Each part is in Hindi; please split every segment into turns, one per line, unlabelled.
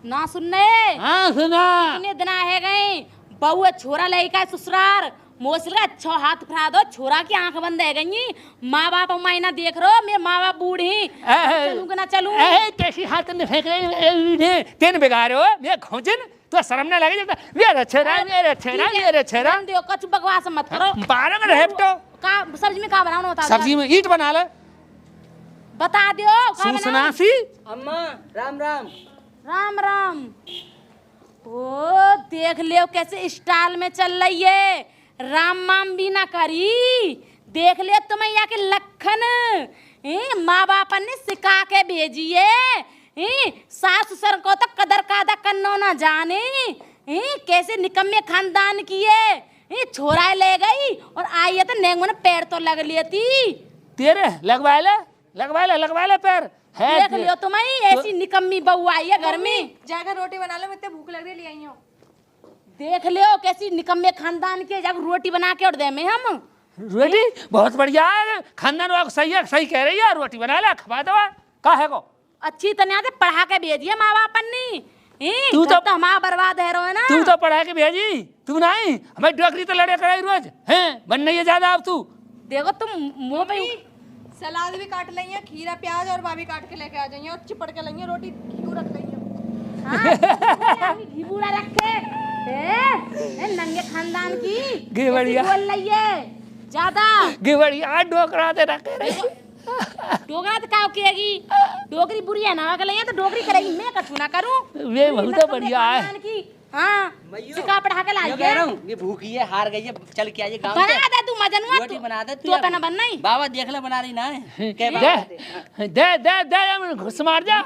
ना सुनने।
हाँ सुना।
इतने दिन है गई बहू छोरा लड़का ससुराल मोसल का अच्छा हाथ फरा दो छोरा की आंख बंद है गई। माँ बाप मायना देख रहो मेरे माँ बाप बूढ़ी चलूं कि ना चलूं।
कैसी हाथ में फेंक रहे तीन बिगाड़े हो मैं खोजन तो शर्म ना लगे जब मेरे छेरा मेरे छेरा मेरे छेरा
दियो कछु बकवास मत करो।
बारह में रह तो
का सब्जी में का बनाना होता है?
सब्जी में ईट बना ले
बता दियो
सुसनासी।
अम्मा राम राम।
राम राम। ओ देख लियो कैसे स्टाइल में चल रही है राम माम भी ना करी। देख लियो तुम्हें यहाँ के लखन माँ बाप ने सिखा के भेजी है। सास ससुर को तो कदर कादा करना ना जाने। कैसे निकम्मे खानदान की है। छोरा ले गई और आई है तो नेंगो ने पैर तो लग लिए थी।
तेरे लगवा ले पैर है।
देख लियो तुम्हें ऐसी निकम्मी बहू आई है घर में।
जाकर रोटी बना लो मुझे भूख लग रही ले आई हूँ।
देख लियो कैसी निकम्मे खानदान के जाकर रोटी बना के और दे में हम
रोटी बहुत बढ़िया है खानदान वाला सही है सही कह रही है रोटी बना ले खवा दवा का है को
अच्छी तरह से पढ़ा के भेजिए माँ बाप ने।
तू तो
हमारा बर्बाद है रो है ना।
तू तो पढ़ा के भेजी तू नहीं हमें डॉक्टरी तो लड़े कराई रोज हैं बन नहीं है ज्यादा अब तू।
देखो तुम मुंह पे
सलाद भी काट लेंगे खीरा प्याज और भाभी काट के लेके आ जाइए और चिपड़ के लेंगे रोटी घी रख लेंगे।
घी बूढ़ा रखे नंगे खानदान की
घी बढ़िया
बोल रही है ज्यादा
घी बढ़िया डोकरा दे रखे रही
डोगरा तो क्या किएगी डोगरी बुरी है ना कर तो डोगरी करेगी मैं कछु ना करूं।
वे बहुत बढ़िया है।
हाँ सिक्का पढ़ा के लाई
कह रहा हूँ ये भूखी है हार गई है चल के आइए गांव
बना दे तू मजनुआ
रोटी बना दे
तू अपना बनना ही
बाबा देख ले बना रही ना है के
दे घुस मार जा।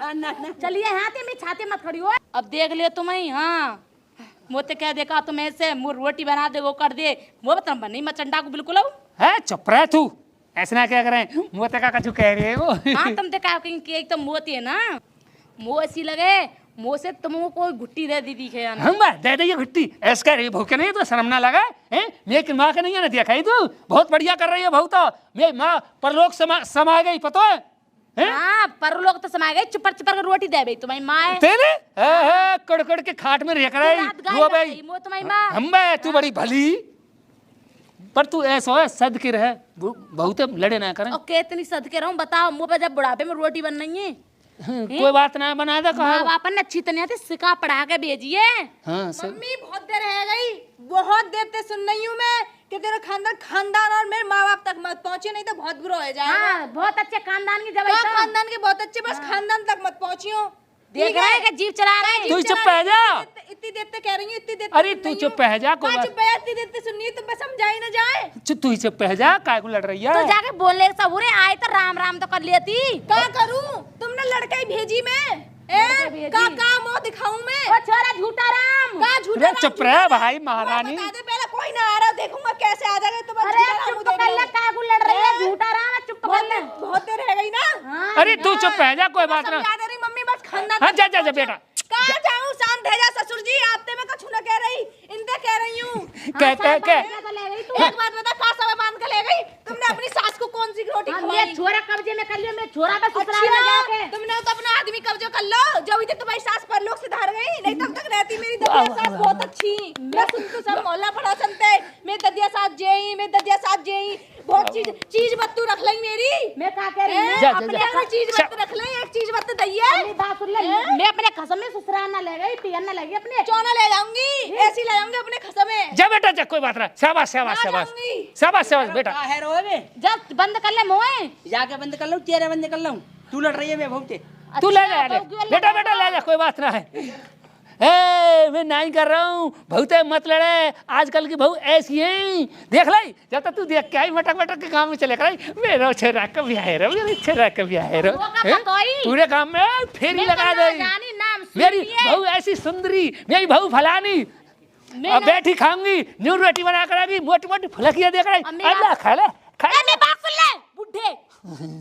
चलिए हाथे में छाते मत खड़ी हो। अब देख लियो तुम्हें हाँ मोते कह देखा तुम ऐसे मुँह रोटी बना दे वो कर दे वो बता बनी मचंडा को बिल्कुल
है चुप रह तू ऐसा ना क्या करें मोते का कछु कह रही है वो।
हाँ तुम देखा कि एक तो मोती है ना मुँह ऐसी लगे मुँह से तुमको कोई घुट्टी दे दी दिखे
हम दे दे घुट्टी ऐसा कह रही भूखे नहीं तो शर्म ना लगा हैं मेरी माँ के नहीं है ना देखा तू बहुत बढ़िया कर रही है बहुत तो मेरी माँ परलोक समा गई पता है।
हाँ परलोक तो समा गई चुपर चुपर कर रोटी दे भाई तुम्हारी माँ है
तेरे कड़ के खाट में रह रही
तुम्हारी माँ
हम तू बड़ी भली पर तू ऐसा है सद के रहे बहुत लड़े ना करें।
ओके इतनी सद के रहूं बताओ मुँह पे जब बुढ़ापे में रोटी बन रही है
कोई बात ना बना दे कहा
माँ बाप ने अच्छी तरह से सिखा पढ़ा के भेजिए।
हाँ
मम्मी बहुत देर रह गई बहुत देर से सुन रही हूँ मैं कि तेरा खानदान और मेरे माँ बाप तक मत पहुँचे नहीं तो बहुत बुरा हो जाएगा।
हाँ, बहुत अच्छे खानदान की जब
खानदान के बहुत अच्छे बस खानदान तक मत पहुँचियो।
देख रहे हैं कि जीव चला रहे हैं।
तू चुप रह जा।
इतनी देर तक कह रही हूँ इतनी देर
अरे तू चुप रह जा कोई बात
चुप है इतनी देर तक सुननी है तुम समझा ही ना जाए
तू ही चुप रह जा काय को लड़ रही है
तो जाके बोलने सबूरे आए तो राम राम तो कर लेती
क्या करूं तुमने लड़का ही भेजी मैं का मुंह दिखाऊं मैं
ओ छोरा झूठा राम
का झूठा
चुप रह भाई महारानी
बता दे पहले कोई ना आ रहा देखूंगा कैसे आ जाएगा तुम
अरे चुप कर ले का को लड़ रही है झूठा राम चुप कर ले
बहुत देर रह गई ना।
अरे तू चुप रह जा कोई बात ना
समझा दे रही मम्मी बस खानदान
हाँ जा बेटा
कहाँ जाऊँ शांत है जा ससुर जी आपने मैं कछु ना कह रही इनसे कह रही हूँ। एक बात बता कहाँ समय बांध के ले गई तुमने अपनी सास को कौन सी रोटी खवाई?
छोरा कब्जे में कर लिया मैं छोरा बस ससुराल में जाके
तुमने तो अपना आदमी कब्जे कर लो जो भी तुम्हारी सास परलोक से धार गई नहीं तब तक रहती मेरी ददिया सास बहुत अच्छी मैं सुनती सब मोहल्ला पड़ा सुनते मेरी ददिया सास जेई बहुत चीज बत्तू रख लई मेरी
मैं क्या कह रही हूँ
अपने चीज बत्तू रख लई एक चीज बत्तू दैया
मैं अपने खसम में ससुराल ना ले गई पियन ना लगी अपने
चौना ले जाऊंगी ऐसी ले जाऊंगी अपने खसम में
जा बेटा जा कोई बात ना शाबाश बेटा
है रोवे
जब बंद कर ले मुँह
जाके बंद कर लो तेरे बंद कर लो तू लड़ रही है मैं भूखे
तू ले जा बेटा ले जा कोई बात ना है मैं नहीं कर रहा हूँ बहुत मत लड़े आजकल की बहू ऐसी है देख लाई जब तक तू देख के आई मटक के काम में चले कर मेरा छेरा कभी आए रहो छेरा कभी आए रहो पूरे काम में फेरी लगा दे मेरी बहू ऐसी सुंदरी मेरी बहू फलानी अब बैठी खाऊंगी न्यू रोटी बना कर मोटी मोटी फुलकियां देख रही अल्लाह खा ले
बुढ़े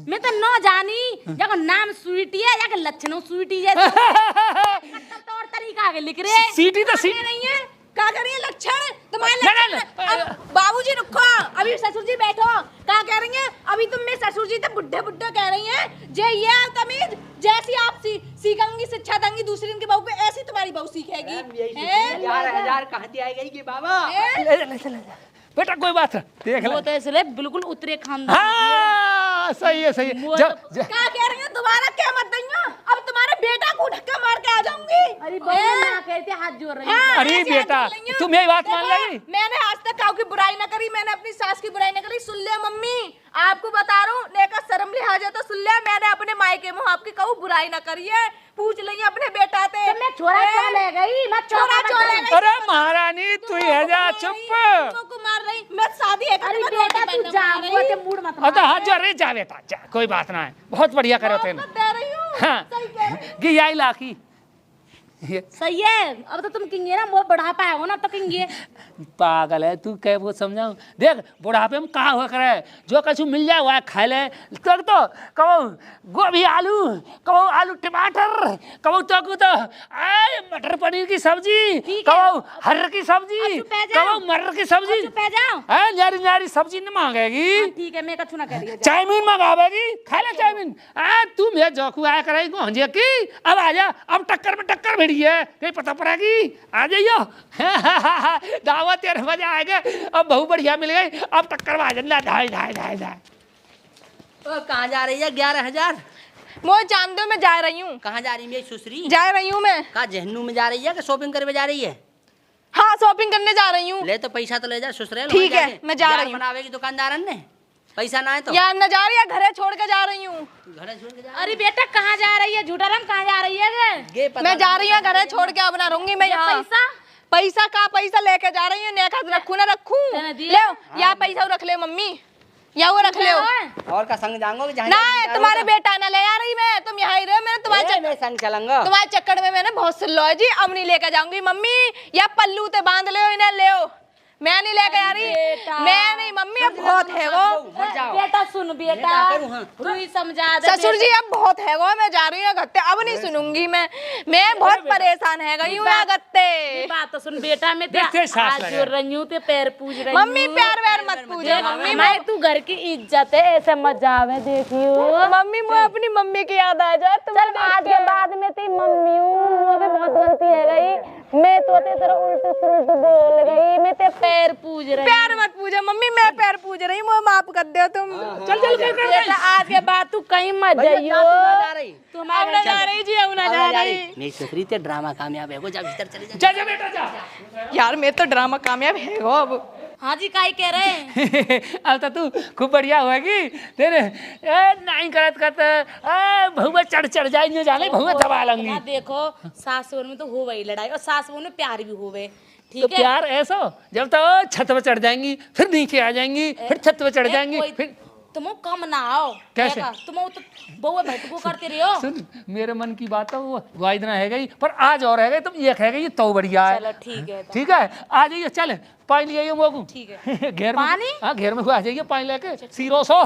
मैं तो न जानी जब नाम स्वीटी है या लक्षणों स्वीटी जैसे तौर तरीका के लिख रहे
सीटी तो सीटी
नहीं है क्या कह रही है लक्षण तुम्हारे
ना, ना,
लक्षण
ना,
अब बाबूजी रुको अभी ससुर जी बैठो क्या कह रही हैं अभी तुम में ससुर जी तो बुढ़े बुढ़े कह रही हैं जे ये तमीज जैसी आप सीखेंगी शिक्षा देंगी दूसरी उनकी बहू को ऐसी तुम्हारी बहू सीखेगी हैं?
11,000 कहाँ से आएगा ये बाबा?
हैं?
ले जा। बेटा कोई बात नहीं, देख
वो
ले।
तो इसलिए बिल्कुल उतरे खानदान
हाँ सही है, सही है।
वो
जा,
तो-
जा।
क्या कह रही हैं दोबारा क्या मत दैया अब तुम्हारे बेटा को धक्का मार के आ जाऊंगी
अरे बहू ना कहते हाथ जोड़ रही है।
हाँ,
अरे
ऐसे
बेटा,
हाथ जोड़ रही हैं।
तुम यही बात मान
देखो,
लगी?
मैंने आज तक काऊ की बुराई ना करी मैंने अपनी सास की बुराई ना करी सुन ले मम्मी आपको बता रहा हूँ लेकर शर्म लिहाजा तो सुन ले मैंने अपने मायके में आपकी कहूँ बुराई ना करी है पूछ ली अपने बेटा ते
तो मैं छोरा क्यों ले गई मैं
छोरा क्यों ले गई?
अरे महारानी तू ही है जा, चुप।
को मार रही मैं शादी है
अरे बेटा तू जा वो ते मूड मत
तो हाथ जोड़ रही, जा बेटा जा, कोई बात ना है, बहुत बढ़िया करो तेने।
दे रही हूँ
हाँ
सही कह रही हूँ।
कि यही लाखी ये
सही है अब तो तुम किंगे ना वो बढ़ापा है वो ना तो किंगे
पागल है तू, क्या वो समझाऊं? देख बुढ़ापे में कहा हुआ करे, जो कछु मिल जाए वह खा ले। तो कहो गोभी आलू, कहो आलू टमाटर, कहो तो आए मटर पनीर की सब्जी,
ठीक है।
कहो हर की सब्जी,
अब चुप है जाओ।
कहो मटर की सब्जी,
चुप है जाओ
है न्यारी न्यारी सब्जी न मांगेगी,
ठीक है मैं कछु ना कह रही हूँ
चाउमीन मंगावेगी, खा ले चाउमीन। तू मेरे जोखू आया करेगी को हंजे की, अब आजा, अब टक्कर में टक्कर भिड़ी है, कहीं पता पड़ेगी, आ जाइयो। दावत तेरे मजा आएगा, अब बहु बढ़िया मिल गई, अब टक्कर बाजन धाय धाय धाय धाय।
ओ, कहाँ जा रही है? 11,000
वो जान दो मैं जा रही हूँ
कहाँ जा रही है मेरी सुसरी?
जा रही हूँ मैं
कहाँ जहन्नू में जा रही है कि शॉपिंग करने जा रही है?
हाँ शॉपिंग करने जा रही हूँ
ले तो पैसा तो ले जा ससुराल।
ठीक
वहाँ
है,
जाके
मैं जा
जार
रही हूँ।
बनावेगी दुकानदारन ने, पैसा ना है तो
यार न जा रही है घरे छोड़ के जा रही हूँ
घर छोड़ के जा।
अरे बेटा कहाँ जा रही है झूठा राम कहाँ जा रही है
ये पता
मैं जा
नहीं
रही हूँ घरे छोड़ के अब ना रहूंगी मैं यहाँ
पैसा
पैसा का पैसा लेके जा रही हूँ नेका रखू ना रखू
तेने दिए?
ले या पैसा रख ले मम्मी या वो रख ले
और का संग जाऊंगा कि जहाँ
ना
जाऊंगा
तुम्हारे
होगा।
बेटा ना ले आ रही मैं तुम यहाँ ही रहे मैंने तुम्हारे
मैं संग चलूंगा।
तुम्हारे चक्कर में मैंने बहुत सुन लो है जी अब नहीं लेके जाऊंगी मम्मी या पल्लू ते बांध ले इन्हें ले मैं नहीं लेके आ रही
बेटा।
मैं नहीं मम्मी अब बहुत है वो
मत जाओ।
बेटा सुन बेटा
क्या करूं, हाँ?
तू ही समझा दे
ससुर जी अब बहुत है वो मैं जा रही हूँ गत्ते अब नहीं सुनूंगी मैं बहुत परेशान है गई हूँ यहाँ गत्ते
ये बात तो सुन बेटा मैं
देखते सांस
हाथ
लगा।
जोड़ रही हूँ ते पैर पूज रही
मम्मी
हूँ।
प्यार व्यार मत पूछो मम्मी
मैं तू घर की इज्जत है ऐसे मत जावे देखियो
मम्मी मुझे अपनी मम्मी की याद आ जाए तुम
चल आज के बाद में तेरी मम्मी हूँ वो भी बहुत गलती है गई मैं तो ते तेरा उल्ट सुल्ट बोल गई मैं ते पैर पूज रही
प्यार मत पूछो मम्मी मैं पैर पूछ रही हूँ मुझे माफ कर दो तुम
चल चल चल चल।
बेटा आज के बाद तू कहीं मत जाइयो
जा रही
तू
अब
हमारे
ना जा रही जी अब ना जा रही
मेरी ससुरी ते ड्रामा कामयाब है वो जा भीतर चले जा।
जा जा बेटा जा।
यार मैं तो ड्रामा कामयाब है वो अब
हाँ जी काई कह रहे हैं
अब तो तू खूब बढ़िया होगी तेरे नहीं करत करत बहुआ चढ़ चढ़ जाए नहीं जाने बहुआ दबा लूंगी।
ना देखो सास बहू में तो हो वही लड़ाई और सास बहू में प्यार भी होवे
तो
ठीक है
प्यार ऐसा जब तो छत पे चढ़ जाएंगी फिर नीचे आ जाएंगी फिर छत पे चढ़ जाएंगी फिर
तुम कम ना आओ
कैसे?
तुम तो बहु भटको करते रहो
सुन मेरे मन की बात तो वो वाइदना है गई पर आज और है गई तुम एक है गई तो बढ़िया है।
चलो ठीक है तो।
ठीक है आ जाइए चल पानी ले आइए मोगू
ठीक है
घेर में
पानी?
हाँ घेर में आ जाइए पानी लेके सीरो सो